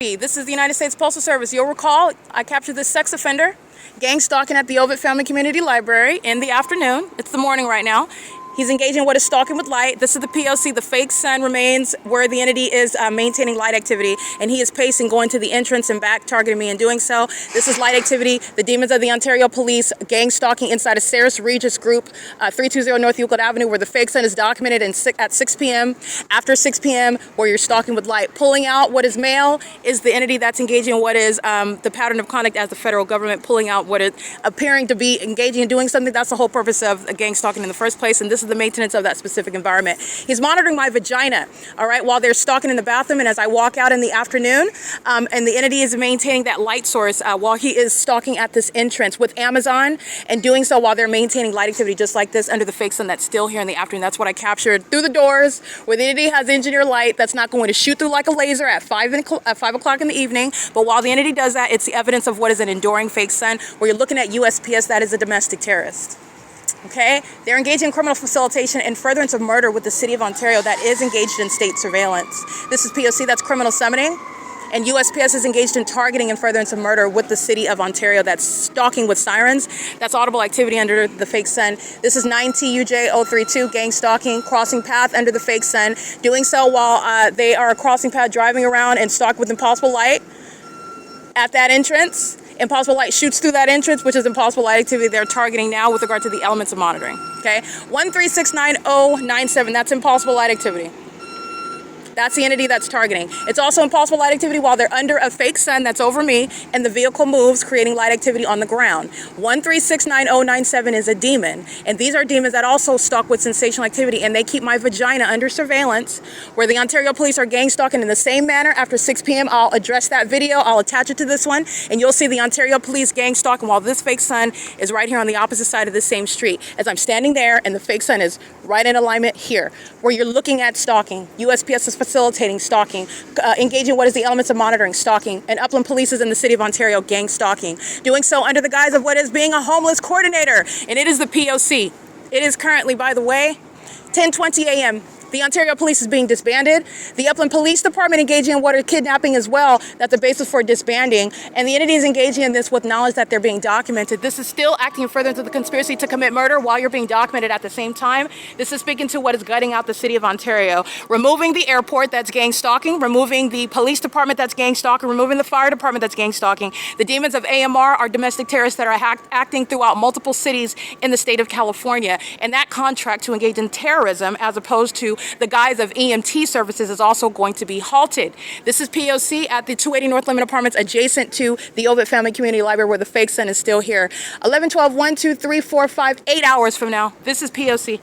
This is the United States Postal Service. You'll recall I captured this sex offender gang stalking at the Ovid Family Community Library in the afternoon. It's the morning right now. He's engaging in what is stalking with light. This is the P.O.C. The fake sun remains where the entity is maintaining light activity, and he is pacing, going to the entrance and back, targeting me in doing so. This is light activity. The demons of the Ontario Police gang stalking inside a Sarah's Regis group, 320 North Euclid Avenue, where the fake sun is documented at 6 p.m. After 6 p.m., where you're stalking with light. Pulling out what is male is the entity that's engaging in what is the pattern of conduct as the federal government, pulling out what is appearing to be engaging in doing something. That's the whole purpose of gang stalking in the first place, and this is the maintenance of that specific environment. He's monitoring my vagina, all right, while they're stalking in the bathroom, and as I walk out in the afternoon, and the entity is maintaining that light source while he is stalking at this entrance with Amazon, and doing so while they're maintaining light activity just like this under the fake sun that's still here in the afternoon. That's what I captured through the doors, where the entity has engineered light that's not going to shoot through like a laser at 5 o'clock in the evening, but while the entity does that, it's the evidence of what is an enduring fake sun, where you're looking at USPS, that is a domestic terrorist. Okay, they're engaged in criminal facilitation and furtherance of murder with the City of Ontario that is engaged in state surveillance. This is P.O.C. That's criminal summoning, and USPS is engaged in targeting and furtherance of murder with the City of Ontario that's stalking with sirens. That's audible activity under the fake sun. This is 9TUJ032, gang stalking, crossing path under the fake sun, doing so while they are crossing path, driving around and stalk with impossible light at that entrance. Impossible light shoots through that entrance, which is impossible light activity they're targeting now with regard to the elements of monitoring. Okay, 1369097, that's impossible light activity. That's the entity that's targeting. It's also impossible light activity while they're under a fake sun that's over me and the vehicle moves, creating light activity on the ground. 1369097 is a demon, and these are demons that also stalk with sensational activity, and they keep my vagina under surveillance, where the Ontario Police are gang stalking in the same manner after 6 p.m. I'll address that video. I'll attach it to this one, and you'll see the Ontario Police gang stalking while this fake sun is right here on the opposite side of the same street, as I'm standing there and the fake sun is right in alignment here, where you're looking at stalking. USPS is facilitating stalking, engaging what is the elements of monitoring, stalking, and Upland Police is in the City of Ontario gang stalking, doing so under the guise of what is being a homeless coordinator, and it is the P.O.C. It is currently, by the way, 10:20 a.m. The Ontario Police is being disbanded. The Upland Police Department engaging in what are kidnapping as well. That's the basis for disbanding. And the entity is engaging in this with knowledge that they're being documented. This is still acting in furtherance of the conspiracy to commit murder while you're being documented at the same time. This is speaking to what is gutting out the City of Ontario. Removing the airport that's gang stalking, removing the police department that's gang stalking, removing the fire department that's gang stalking. The demons of AMR are domestic terrorists that are acting throughout multiple cities in the state of California. And that contract to engage in terrorism as opposed to the guise of EMT services is also going to be halted. This is P.O.C. at the 280 North Limit Apartments adjacent to the Ovid Family Community Library, where the fake sun is still here. 11, 12, 1, 2, 3, 4, 5, 8 hours from now. This is P.O.C.